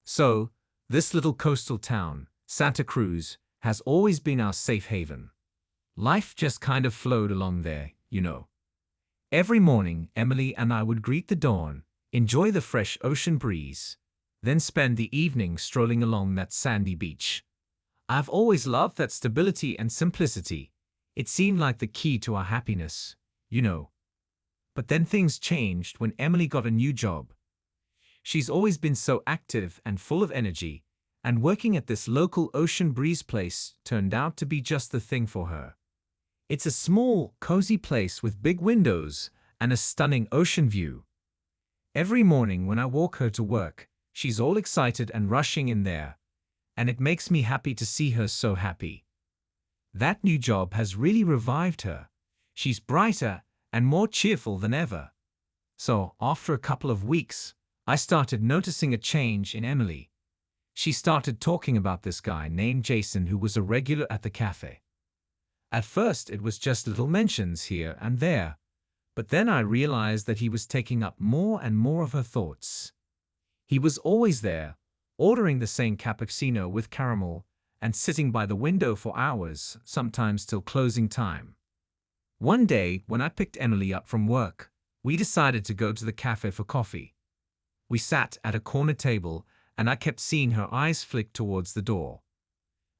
So, this little coastal town, Santa Cruz, has always been our safe haven. Life just kind of flowed along there. Every morning, Emily and I would greet the dawn, enjoy the fresh ocean breeze, then spend the evening strolling along that sandy beach. I've always loved that stability and simplicity. It seemed like the key to our happiness. But then things changed when Emily got a new job. She's always been so active and full of energy, and working at this local ocean breeze place turned out to be just the thing for her. It's a small, cozy place with big windows and a stunning ocean view. Every morning when I walk her to work, she's all excited and rushing in there, and it makes me happy to see her so happy. That new job has really revived her. She's brighter and more cheerful than ever. So, after a couple of weeks, I started noticing a change in Emily. She started talking about this guy named Jason who was a regular at the cafe. At first, it was just little mentions here and there, but then I realized that he was taking up more and more of her thoughts. He was always there, ordering the same cappuccino with caramel, and sitting by the window for hours, sometimes till closing time. One day, when I picked Emily up from work, we decided to go to the cafe for coffee. We sat at a corner table, and I kept seeing her eyes flick towards the door.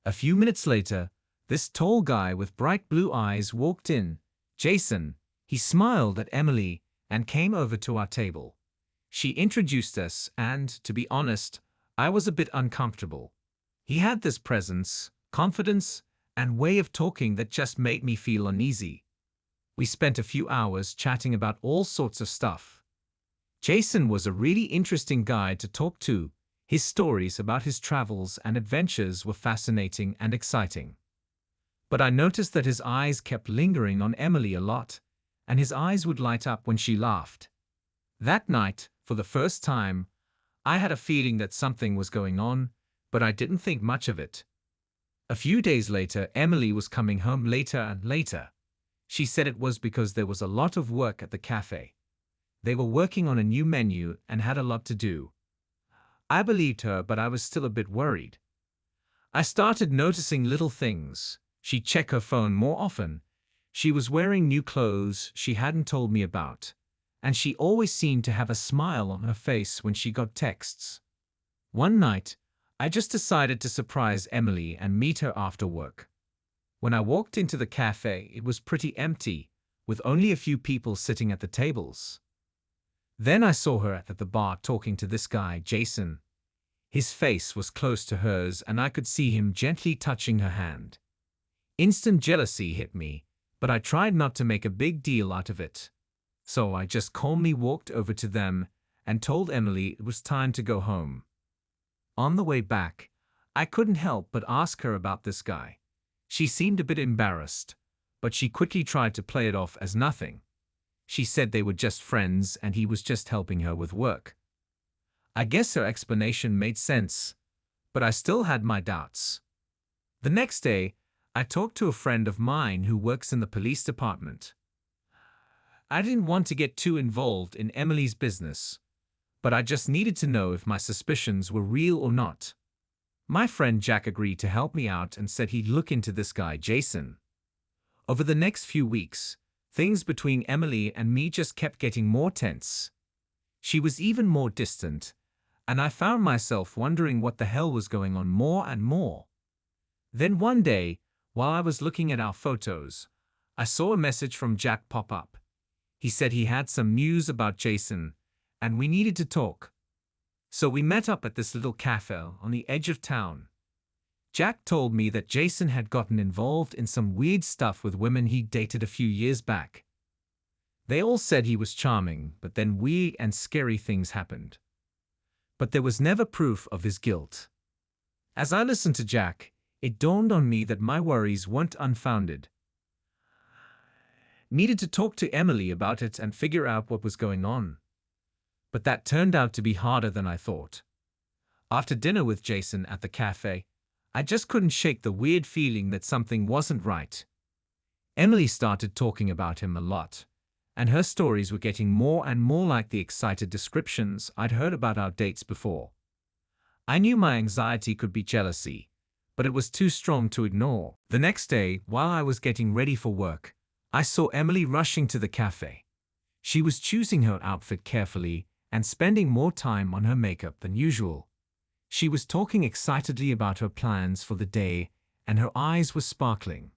A few minutes later, this tall guy with bright blue eyes walked in. Jason. He smiled at Emily and came over to our table. She introduced us and, to be honest, I was a bit uncomfortable. He had this presence, confidence, and way of talking that just made me feel uneasy. We spent a few hours chatting about all sorts of stuff. Jason was a really interesting guy to talk to. His stories about his travels and adventures were fascinating and exciting. But I noticed that his eyes kept lingering on Emily a lot, and his eyes would light up when she laughed. That night, for the first time, I had a feeling that something was going on, but I didn't think much of it. A few days later, Emily was coming home later and later. She said it was because there was a lot of work at the cafe. They were working on a new menu and had a lot to do. I believed her, but I was still a bit worried. I started noticing little things. She'd check her phone more often. She was wearing new clothes she hadn't told me about, and she always seemed to have a smile on her face when she got texts. One night, I just decided to surprise Emily and meet her after work. When I walked into the cafe, it was pretty empty, with only a few people sitting at the tables. Then I saw her at the bar talking to this guy, Jason. His face was close to hers, and I could see him gently touching her hand. Instant jealousy hit me, but I tried not to make a big deal out of it. So I just calmly walked over to them and told Emily it was time to go home. On the way back, I couldn't help but ask her about this guy. She seemed a bit embarrassed, but she quickly tried to play it off as nothing. She said they were just friends and he was just helping her with work. I guess her explanation made sense, but I still had my doubts. The next day, I talked to a friend of mine who works in the police department. I didn't want to get too involved in Emily's business, but I just needed to know if my suspicions were real or not. My friend Jack agreed to help me out and said he'd look into this guy, Jason. Over the next few weeks, things between Emily and me just kept getting more tense. She was even more distant, and I found myself wondering what the hell was going on more and more. Then one day, while I was looking at our photos, I saw a message from Jack pop up. He said he had some news about Jason, and we needed to talk. So we met up at this little cafe on the edge of town. Jack told me that Jason had gotten involved in some weird stuff with women he'd dated a few years back. They all said he was charming, but then weird and scary things happened. But there was never proof of his guilt. As I listened to Jack, it dawned on me that my worries weren't unfounded. Needed to talk to Emily about it and figure out what was going on. But that turned out to be harder than I thought. After dinner with Jason at the cafe, I just couldn't shake the weird feeling that something wasn't right. Emily started talking about him a lot, and her stories were getting more and more like the excited descriptions I'd heard about our dates before. I knew my anxiety could be jealousy, but it was too strong to ignore. The next day, while I was getting ready for work, I saw Emily rushing to the cafe. She was choosing her outfit carefully and spending more time on her makeup than usual. She was talking excitedly about her plans for the day, and her eyes were sparkling.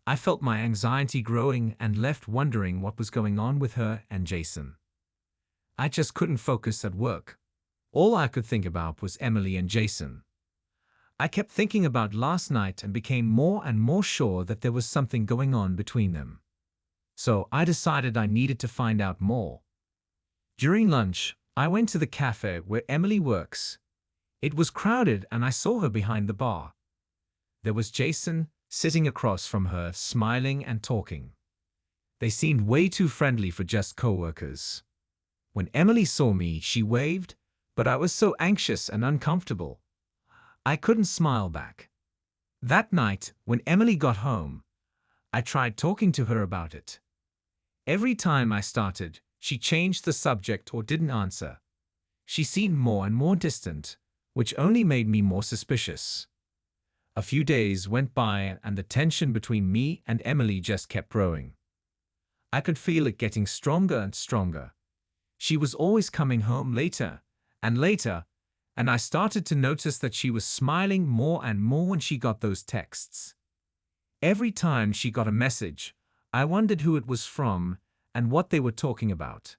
I felt my anxiety growing and left wondering what was going on with her and Jason. I just couldn't focus at work. All I could think about was Emily and Jason. I kept thinking about last night and became more and more sure that there was something going on between them. So I decided I needed to find out more. During lunch, I went to the cafe where Emily works. It was crowded and I saw her behind the bar. There was Jason sitting across from her, smiling and talking. They seemed way too friendly for just co-workers. When Emily saw me, she waved, but I was so anxious and uncomfortable. I couldn't smile back. That night, when Emily got home, I tried talking to her about it. Every time I started, she changed the subject or didn't answer. She seemed more and more distant, which only made me more suspicious. A few days went by and the tension between me and Emily just kept growing. I could feel it getting stronger and stronger. She was always coming home later and later, and I started to notice that she was smiling more and more when she got those texts. Every time she got a message, I wondered who it was from and what they were talking about.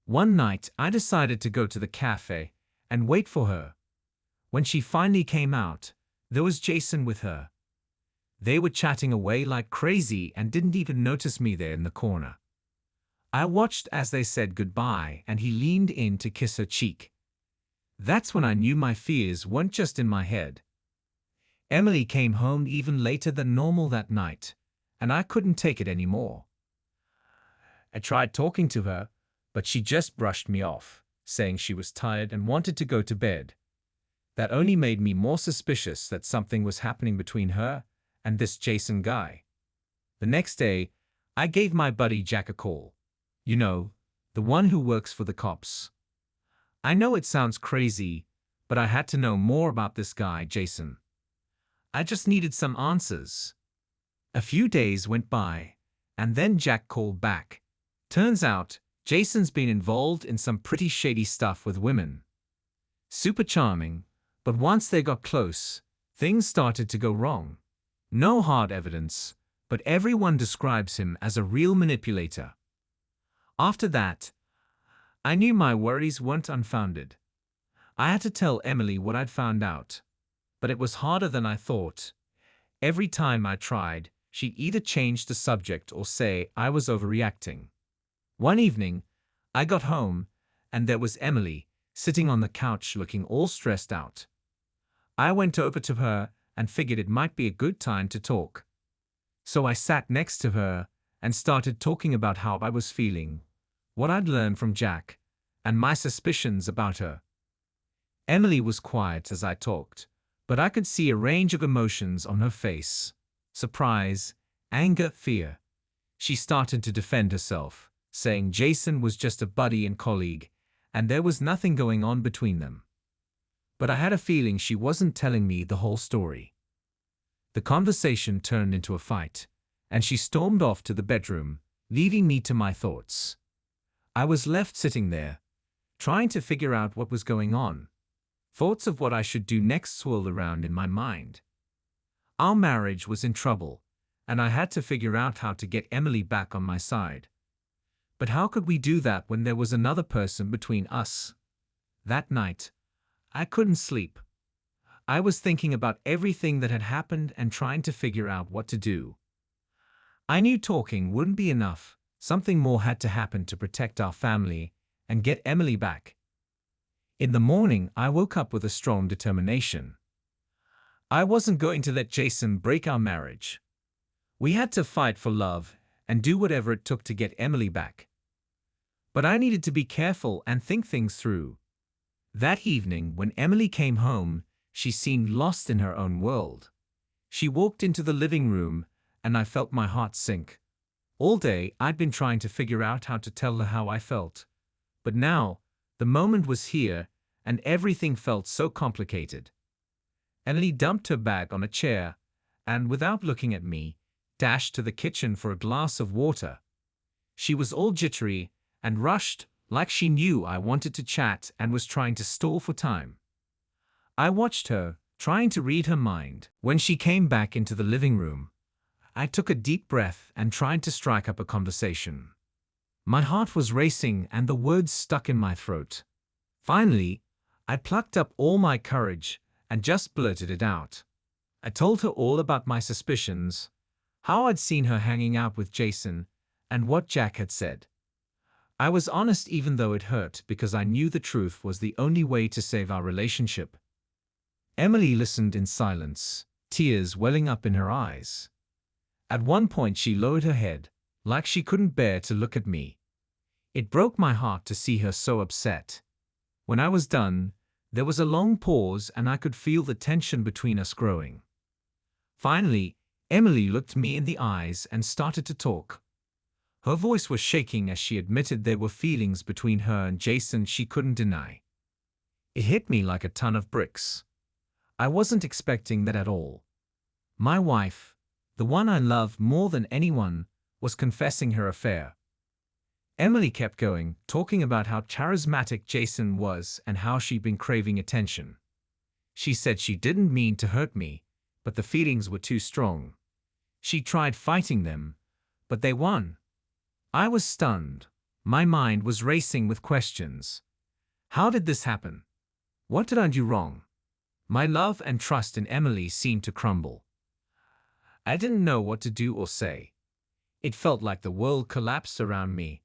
One night, I decided to go to the cafe and wait for her. When she finally came out, there was Jason with her. They were chatting away like crazy and didn't even notice me there in the corner. I watched as they said goodbye and he leaned in to kiss her cheek. That's when I knew my fears weren't just in my head. Emily came home even later than normal that night, and I couldn't take it anymore. I tried talking to her, but she just brushed me off, saying she was tired and wanted to go to bed. That only made me more suspicious that something was happening between her and this Jason guy. The next day, I gave my buddy Jack a call. You know, the one who works for the cops. I know it sounds crazy, but I had to know more about this guy, Jason. I just needed some answers. A few days went by, and then Jack called back. Turns out, Jason's been involved in some pretty shady stuff with women. Super charming, but once they got close, things started to go wrong. No hard evidence, but everyone describes him as a real manipulator. After that, I knew my worries weren't unfounded. I had to tell Emily what I'd found out, but it was harder than I thought. Every time I tried, she'd either change the subject or say I was overreacting. One evening, I got home, and there was Emily, sitting on the couch looking all stressed out. I went over to her and figured it might be a good time to talk. So I sat next to her and started talking about how I was feeling, what I'd learned from Jack, and my suspicions about her. Emily was quiet as I talked, but I could see a range of emotions on her face: surprise, anger, fear. She started to defend herself, saying Jason was just a buddy and colleague, and there was nothing going on between them. But I had a feeling she wasn't telling me the whole story. The conversation turned into a fight, and she stormed off to the bedroom, leaving me to my thoughts. I was left sitting there, trying to figure out what was going on. Thoughts of what I should do next swirled around in my mind. Our marriage was in trouble, and I had to figure out how to get Emily back on my side. But how could we do that when there was another person between us? That night, I couldn't sleep. I was thinking about everything that had happened and trying to figure out what to do. I knew talking wouldn't be enough. Something more had to happen to protect our family and get Emily back. In the morning, I woke up with a strong determination. I wasn't going to let Jason break our marriage. We had to fight for love and do whatever it took to get Emily back. But I needed to be careful and think things through. That evening, when Emily came home, she seemed lost in her own world. She walked into the living room, and I felt my heart sink. All day, I'd been trying to figure out how to tell her how I felt. But now, the moment was here, and everything felt so complicated. Emily dumped her bag on a chair and, without looking at me, dashed to the kitchen for a glass of water. She was all jittery and rushed, like she knew I wanted to chat and was trying to stall for time. I watched her, trying to read her mind. When she came back into the living room, I took a deep breath and tried to strike up a conversation. My heart was racing and the words stuck in my throat. Finally, I plucked up all my courage and just blurted it out. I told her all about my suspicions, how I'd seen her hanging out with Jason, and what Jack had said. I was honest even though it hurt because I knew the truth was the only way to save our relationship. Emily listened in silence, tears welling up in her eyes. At one point she lowered her head, like she couldn't bear to look at me. It broke my heart to see her so upset. When I was done, there was a long pause and I could feel the tension between us growing. Finally, Emily looked me in the eyes and started to talk. Her voice was shaking as she admitted there were feelings between her and Jason she couldn't deny. It hit me like a ton of bricks. I wasn't expecting that at all. My wife, the one I love more than anyone, was confessing her affair. Emily kept going, talking about how charismatic Jason was and how she'd been craving attention. She said she didn't mean to hurt me, but the feelings were too strong. She tried fighting them, but they won. I was stunned. My mind was racing with questions. How did this happen? What did I do wrong? My love and trust in Emily seemed to crumble. I didn't know what to do or say. It felt like the world collapsed around me.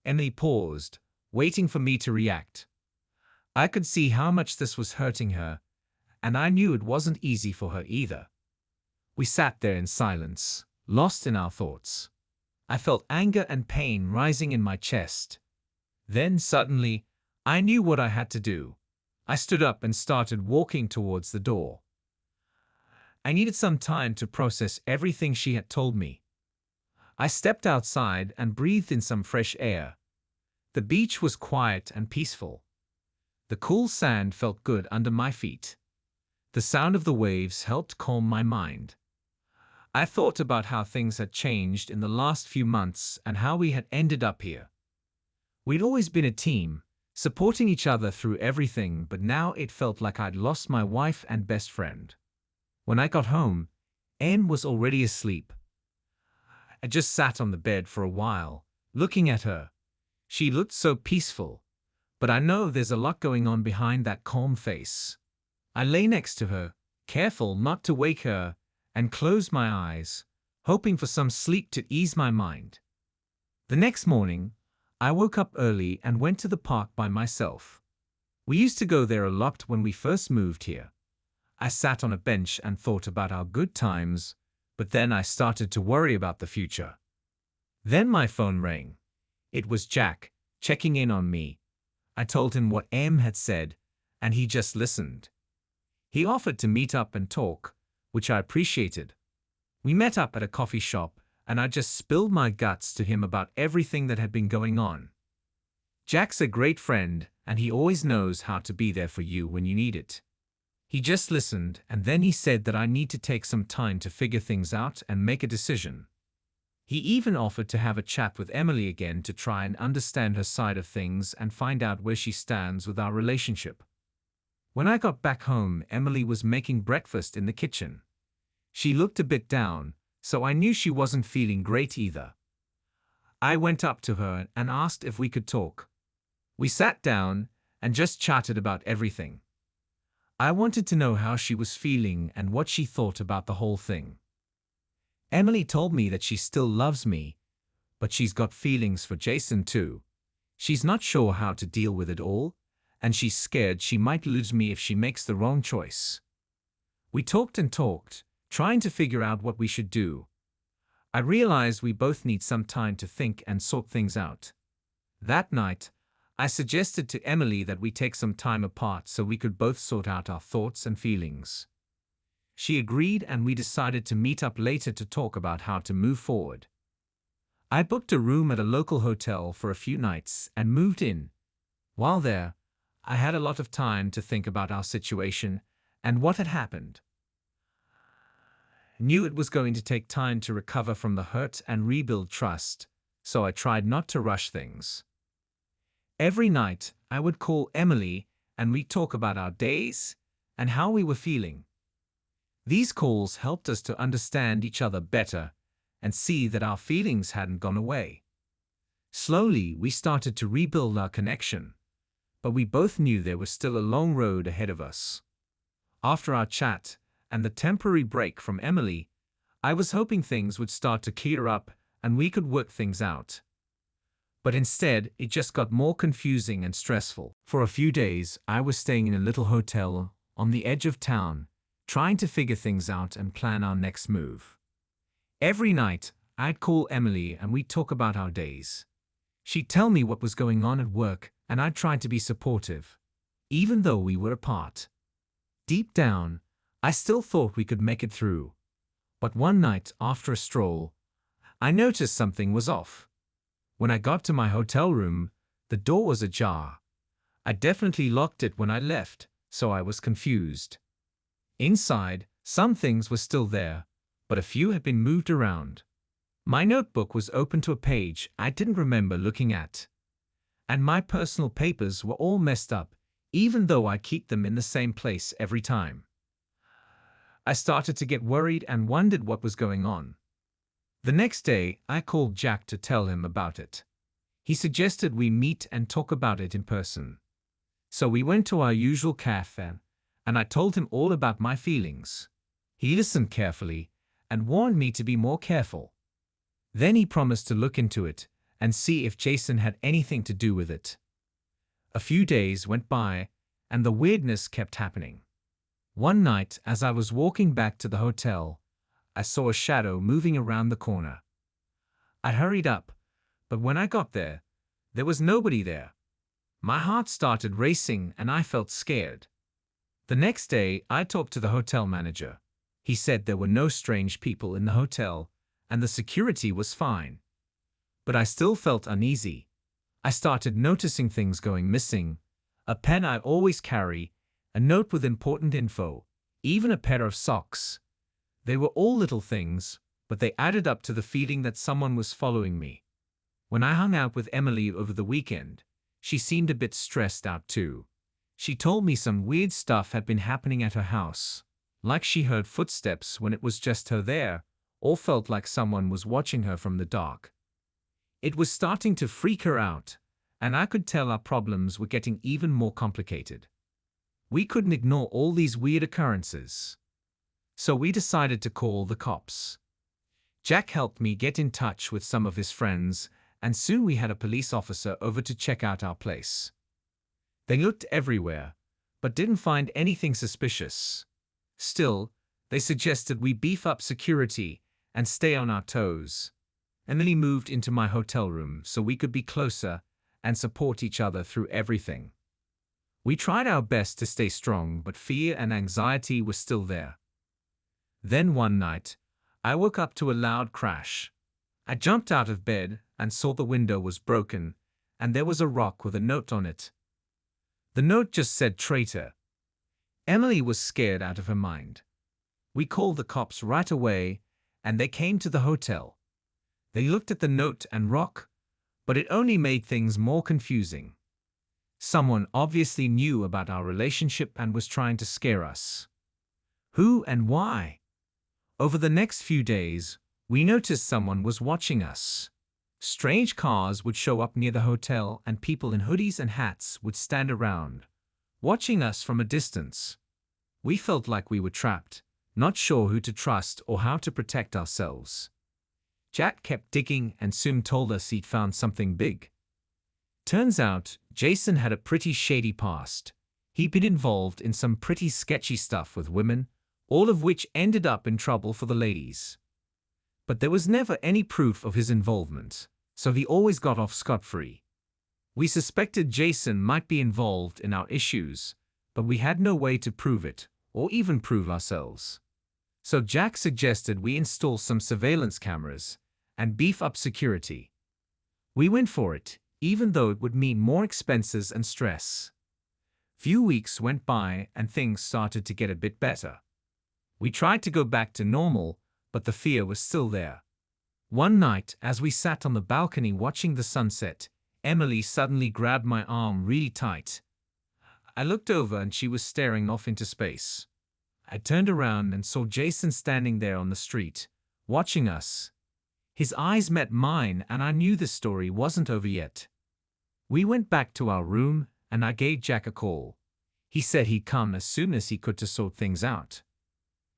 Emily paused, waiting for me to react. I could see how much this was hurting her, and I knew it wasn't easy for her either. We sat there in silence, lost in our thoughts. I felt anger and pain rising in my chest. Then suddenly, I knew what I had to do. I stood up and started walking towards the door. I needed some time to process everything she had told me. I stepped outside and breathed in some fresh air. The beach was quiet and peaceful. The cool sand felt good under my feet. The sound of the waves helped calm my mind. I thought about how things had changed in the last few months and how we had ended up here. We'd always been a team, supporting each other through everything, but now it felt like I'd lost my wife and best friend. When I got home, Anne was already asleep. I just sat on the bed for a while, looking at her. She looked so peaceful, but I know there's a lot going on behind that calm face. I lay next to her, careful not to wake her, and closed my eyes, hoping for some sleep to ease my mind. The next morning, I woke up early and went to the park by myself. We used to go there a lot when we first moved here. I sat on a bench and thought about our good times, but then I started to worry about the future. Then my phone rang. It was Jack, checking in on me. I told him what Em had said, and he just listened. He offered to meet up and talk, which I appreciated. We met up at a coffee shop, and I just spilled my guts to him about everything that had been going on. Jack's a great friend, and he always knows how to be there for you when you need it. He just listened, and then he said that I need to take some time to figure things out and make a decision. He even offered to have a chat with Emily again to try and understand her side of things and find out where she stands with our relationship. When I got back home, Emily was making breakfast in the kitchen. She looked a bit down, so I knew she wasn't feeling great either. I went up to her and asked if we could talk. We sat down and just chatted about everything. I wanted to know how she was feeling and what she thought about the whole thing. Emily told me that she still loves me, but she's got feelings for Jason too. She's not sure how to deal with it all, and she's scared she might lose me if she makes the wrong choice. We talked and talked, trying to figure out what we should do. I realized we both need some time to think and sort things out. That night, I suggested to Emily that we take some time apart so we could both sort out our thoughts and feelings. She agreed, and we decided to meet up later to talk about how to move forward. I booked a room at a local hotel for a few nights and moved in. While there, I had a lot of time to think about our situation and what had happened. I knew it was going to take time to recover from the hurt and rebuild trust, so I tried not to rush things. Every night, I would call Emily and we'd talk about our days and how we were feeling. These calls helped us to understand each other better and see that our feelings hadn't gone away. Slowly, we started to rebuild our connection, but we both knew there was still a long road ahead of us. After our chat and the temporary break from Emily, I was hoping things would start to clear up and we could work things out. But instead, it just got more confusing and stressful. For a few days, I was staying in a little hotel on the edge of town, trying to figure things out and plan our next move. Every night, I'd call Emily and we'd talk about our days. She'd tell me what was going on at work, and I'd try to be supportive, even though we were apart. Deep down, I still thought we could make it through. But one night, after a stroll, I noticed something was off. When I got to my hotel room, the door was ajar. I definitely locked it when I left, so I was confused. Inside, some things were still there, but a few had been moved around. My notebook was open to a page I didn't remember looking at. And my personal papers were all messed up, even though I keep them in the same place every time. I started to get worried and wondered what was going on. The next day, I called Jack to tell him about it. He suggested we meet and talk about it in person. So we went to our usual cafe, and I told him all about my feelings. He listened carefully and warned me to be more careful. Then he promised to look into it and see if Jason had anything to do with it. A few days went by, and the weirdness kept happening. One night, as I was walking back to the hotel, I saw a shadow moving around the corner. I hurried up, but when I got there, there was nobody there. My heart started racing and I felt scared. The next day, I talked to the hotel manager. He said there were no strange people in the hotel, and the security was fine. But I still felt uneasy. I started noticing things going missing, a pen I always carry, a note with important info, even a pair of socks. They were all little things, but they added up to the feeling that someone was following me. When I hung out with Emily over the weekend, she seemed a bit stressed out too. She told me some weird stuff had been happening at her house, like she heard footsteps when it was just her there, or felt like someone was watching her from the dark. It was starting to freak her out, and I could tell our problems were getting even more complicated. We couldn't ignore all these weird occurrences. So we decided to call the cops. Jack helped me get in touch with some of his friends, and soon we had a police officer over to check out our place. They looked everywhere, but didn't find anything suspicious. Still, they suggested we beef up security and stay on our toes. Emily moved into my hotel room so we could be closer and support each other through everything. We tried our best to stay strong, but fear and anxiety were still there. Then one night, I woke up to a loud crash. I jumped out of bed and saw the window was broken, and there was a rock with a note on it. The note just said traitor. Emily was scared out of her mind. We called the cops right away, and they came to the hotel. They looked at the note and rock, but it only made things more confusing. Someone obviously knew about our relationship and was trying to scare us. Who and why? Over the next few days, we noticed someone was watching us. Strange cars would show up near the hotel and people in hoodies and hats would stand around, watching us from a distance. We felt like we were trapped, not sure who to trust or how to protect ourselves. Jack kept digging and soon told us he'd found something big. Turns out, Jason had a pretty shady past. He'd been involved in some pretty sketchy stuff with women, all of which ended up in trouble for the ladies. But there was never any proof of his involvement, so he always got off scot-free. We suspected Jason might be involved in our issues, but we had no way to prove it, or even prove ourselves. So Jack suggested we install some surveillance cameras and beef up security. We went for it, even though it would mean more expenses and stress. Few weeks went by and things started to get a bit better. We tried to go back to normal, but the fear was still there. One night, as we sat on the balcony watching the sunset, Emily suddenly grabbed my arm really tight. I looked over and she was staring off into space. I turned around and saw Jason standing there on the street, watching us. His eyes met mine and I knew the story wasn't over yet. We went back to our room and I gave Jack a call. He said he'd come as soon as he could to sort things out.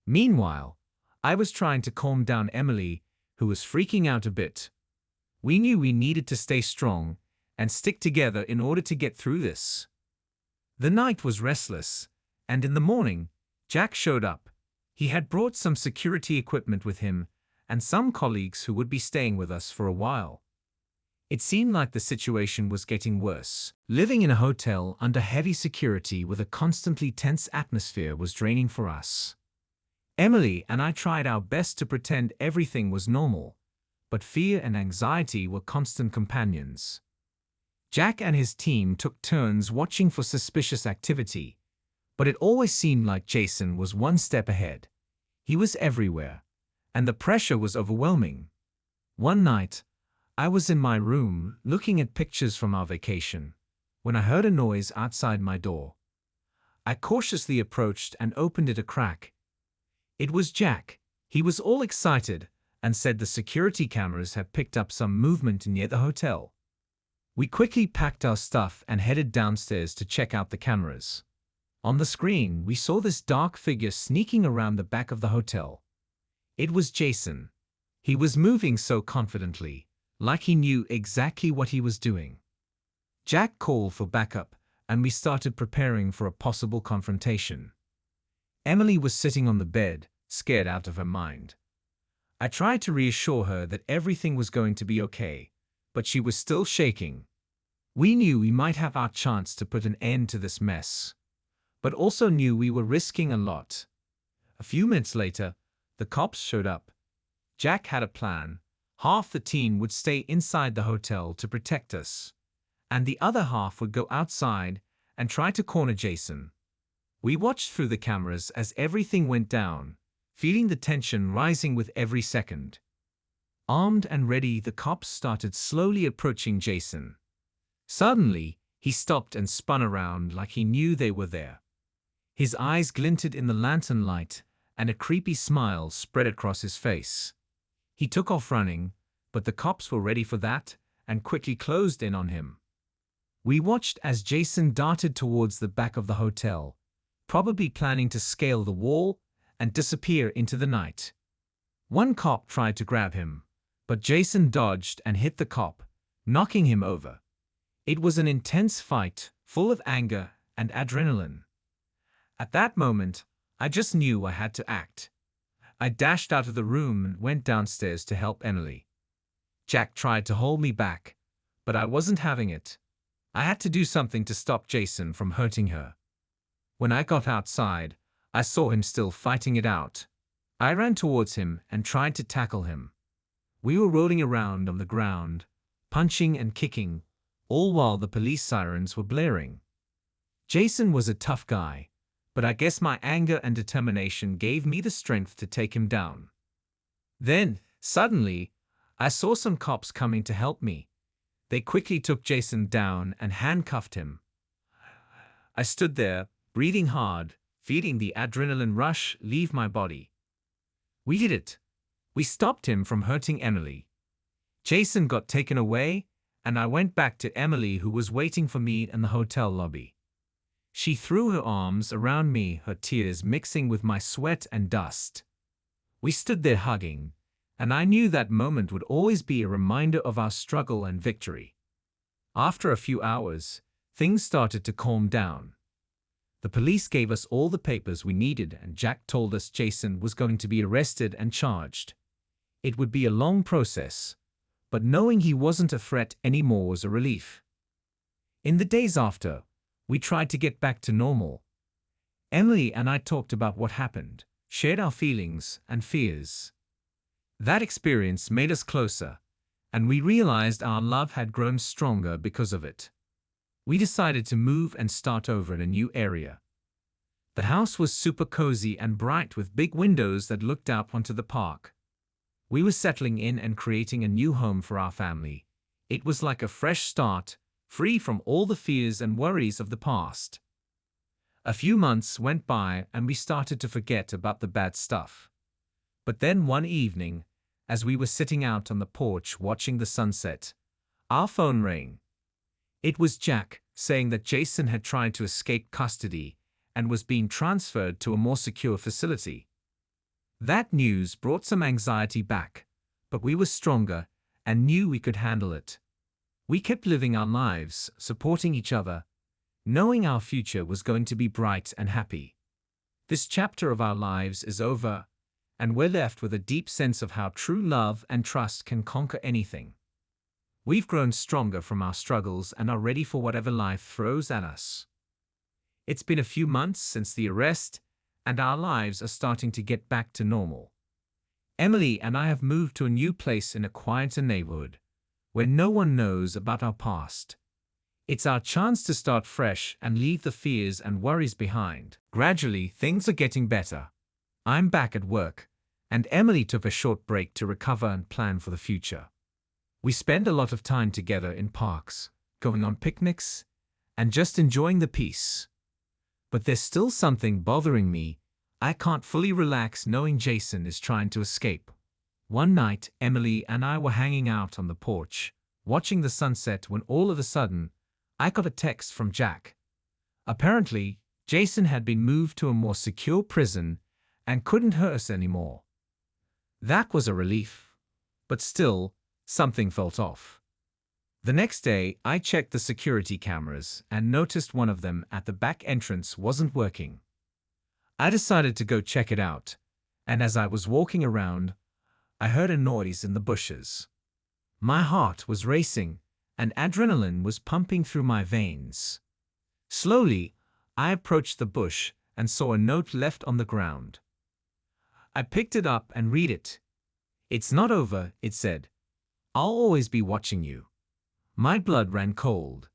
Meanwhile, I was trying to calm down Emily, who was freaking out a bit. We knew we needed to stay strong and stick together in order to get through this. The night was restless, and in the morning, Jack showed up. He had brought some security equipment with him and some colleagues who would be staying with us for a while. It seemed like the situation was getting worse. Living in a hotel under heavy security with a constantly tense atmosphere was draining for us. Emily and I tried our best to pretend everything was normal, but fear and anxiety were constant companions. Jack and his team took turns watching for suspicious activity, but it always seemed like Jason was one step ahead. He was everywhere, and the pressure was overwhelming. One night, I was in my room looking at pictures from our vacation when I heard a noise outside my door. I cautiously approached and opened it a crack. It was Jack. He was all excited and said the security cameras had picked up some movement near the hotel. We quickly packed our stuff and headed downstairs to check out the cameras. On the screen, we saw this dark figure sneaking around the back of the hotel. It was Jason. He was moving so confidently, like he knew exactly what he was doing. Jack called for backup, and we started preparing for a possible confrontation. Emily was sitting on the bed, scared out of her mind. I tried to reassure her that everything was going to be okay, but she was still shaking. We knew we might have our chance to put an end to this mess, but also knew we were risking a lot. A few minutes later, the cops showed up. Jack had a plan. Half the team would stay inside the hotel to protect us, and the other half would go outside and try to corner Jason. We watched through the cameras as everything went down, feeling the tension rising with every second. Armed and ready, the cops started slowly approaching Jason. Suddenly, he stopped and spun around like he knew they were there. His eyes glinted in the lantern light, and a creepy smile spread across his face. He took off running, but the cops were ready for that and quickly closed in on him. We watched as Jason darted towards the back of the hotel, probably planning to scale the wall and disappear into the night. One cop tried to grab him, but Jason dodged and hit the cop, knocking him over. It was an intense fight, full of anger and adrenaline. At that moment, I just knew I had to act. I dashed out of the room and went downstairs to help Emily. Jack tried to hold me back, but I wasn't having it. I had to do something to stop Jason from hurting her. When I got outside, I saw him still fighting it out. I ran towards him and tried to tackle him. We were rolling around on the ground, punching and kicking, all while the police sirens were blaring. Jason was a tough guy, but I guess my anger and determination gave me the strength to take him down. Then, suddenly, I saw some cops coming to help me. They quickly took Jason down and handcuffed him. I stood there, breathing hard, feeling the adrenaline rush leave my body. We did it. We stopped him from hurting Emily. Jason got taken away, and I went back to Emily, who was waiting for me in the hotel lobby. She threw her arms around me, her tears mixing with my sweat and dust. We stood there hugging, and I knew that moment would always be a reminder of our struggle and victory. After a few hours, things started to calm down. The police gave us all the papers we needed, and Jack told us Jason was going to be arrested and charged. It would be a long process, but knowing he wasn't a threat anymore was a relief. In the days after, we tried to get back to normal. Emily and I talked about what happened, shared our feelings and fears. That experience made us closer, and we realized our love had grown stronger because of it. We decided to move and start over in a new area. The house was super cozy and bright with big windows that looked out onto the park. We were settling in and creating a new home for our family. It was like a fresh start, free from all the fears and worries of the past. A few months went by and we started to forget about the bad stuff. But then one evening, as we were sitting out on the porch watching the sunset, our phone rang. It was Jack, saying that Jason had tried to escape custody and was being transferred to a more secure facility. That news brought some anxiety back, but we were stronger and knew we could handle it. We kept living our lives, supporting each other, knowing our future was going to be bright and happy. This chapter of our lives is over, and we're left with a deep sense of how true love and trust can conquer anything. We've grown stronger from our struggles and are ready for whatever life throws at us. It's been a few months since the arrest, and our lives are starting to get back to normal. Emily and I have moved to a new place in a quieter neighborhood, where no one knows about our past. It's our chance to start fresh and leave the fears and worries behind. Gradually, things are getting better. I'm back at work, and Emily took a short break to recover and plan for the future. We spend a lot of time together in parks, going on picnics, and just enjoying the peace. But there's still something bothering me. I can't fully relax knowing Jason is trying to escape. One night, Emily and I were hanging out on the porch, watching the sunset when all of a sudden, I got a text from Jack. Apparently, Jason had been moved to a more secure prison and couldn't hurt us anymore. That was a relief, but still, something felt off. The next day, I checked the security cameras and noticed one of them at the back entrance wasn't working. I decided to go check it out, and as I was walking around, I heard a noise in the bushes. My heart was racing, and adrenaline was pumping through my veins. Slowly, I approached the bush and saw a note left on the ground. I picked it up and read it. "It's not over," it said. "I'll always be watching you." My blood ran cold.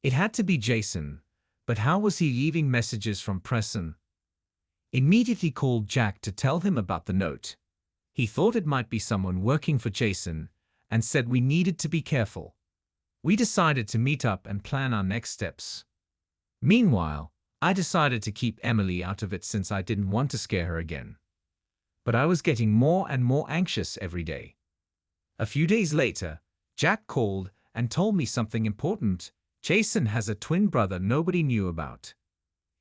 It had to be Jason, but how was he leaving messages from prison? Immediately called Jack to tell him about the note. He thought it might be someone working for Jason and said we needed to be careful. We decided to meet up and plan our next steps. Meanwhile, I decided to keep Emily out of it since I didn't want to scare her again. But I was getting more and more anxious every day. A few days later, Jack called and told me something important. Jason has a twin brother nobody knew about.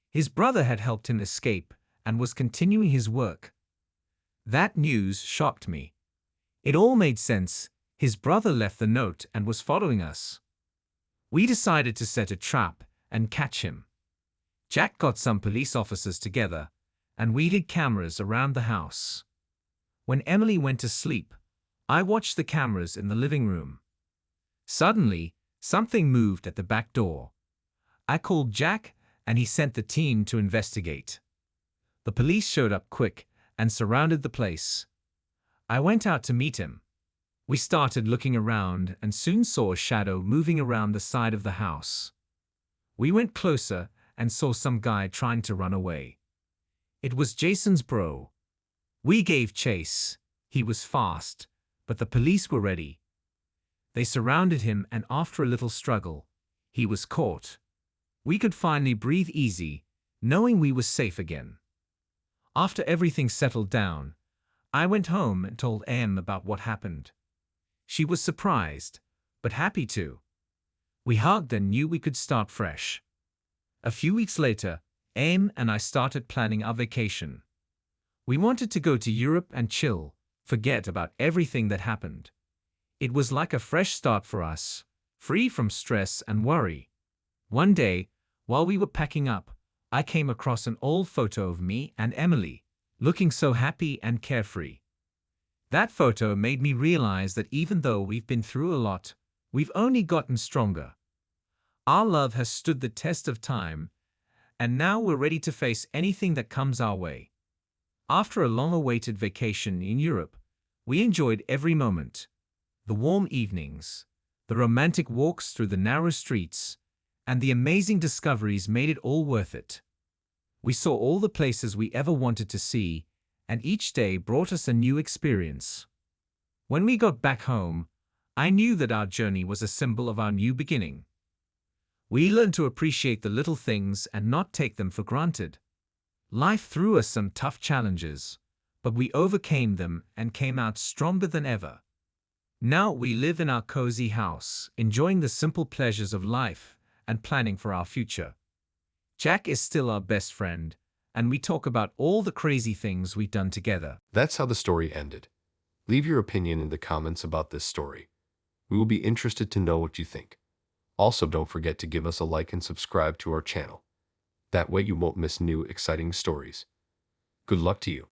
His brother had helped him escape and was continuing his work. That news shocked me. It all made sense. His brother left the note and was following us. We decided to set a trap and catch him. Jack got some police officers together, and we hid cameras around the house. When Emily went to sleep, I watched the cameras in the living room. Suddenly, something moved at the back door. I called Jack, and he sent the team to investigate. The police showed up quick and surrounded the place. I went out to meet him. We started looking around and soon saw a shadow moving around the side of the house. We went closer and saw some guy trying to run away. It was Jason's bro. We gave chase. He was fast, but the police were ready. They surrounded him, and after a little struggle, he was caught. We could finally breathe easy, knowing we were safe again. After everything settled down, I went home and told Em about what happened. She was surprised, but happy too. We hugged and knew we could start fresh. A few weeks later, Em and I started planning our vacation. We wanted to go to Europe and chill, forget about everything that happened. It was like a fresh start for us, free from stress and worry. One day, while we were packing up, I came across an old photo of me and Emily, looking so happy and carefree. That photo made me realize that even though we've been through a lot, we've only gotten stronger. Our love has stood the test of time, and now we're ready to face anything that comes our way. After a long-awaited vacation in Europe, we enjoyed every moment. The warm evenings, the romantic walks through the narrow streets, and the amazing discoveries made it all worth it. We saw all the places we ever wanted to see, and each day brought us a new experience. When we got back home, I knew that our journey was a symbol of our new beginning. We learned to appreciate the little things and not take them for granted. Life threw us some tough challenges, but we overcame them and came out stronger than ever. Now we live in our cozy house, enjoying the simple pleasures of life and planning for our future. Jack is still our best friend, and we talk about all the crazy things we've done together. That's how the story ended. Leave your opinion in the comments about this story. We will be interested to know what you think. Also, don't forget to give us a like and subscribe to our channel. That way you won't miss new exciting stories. Good luck to you.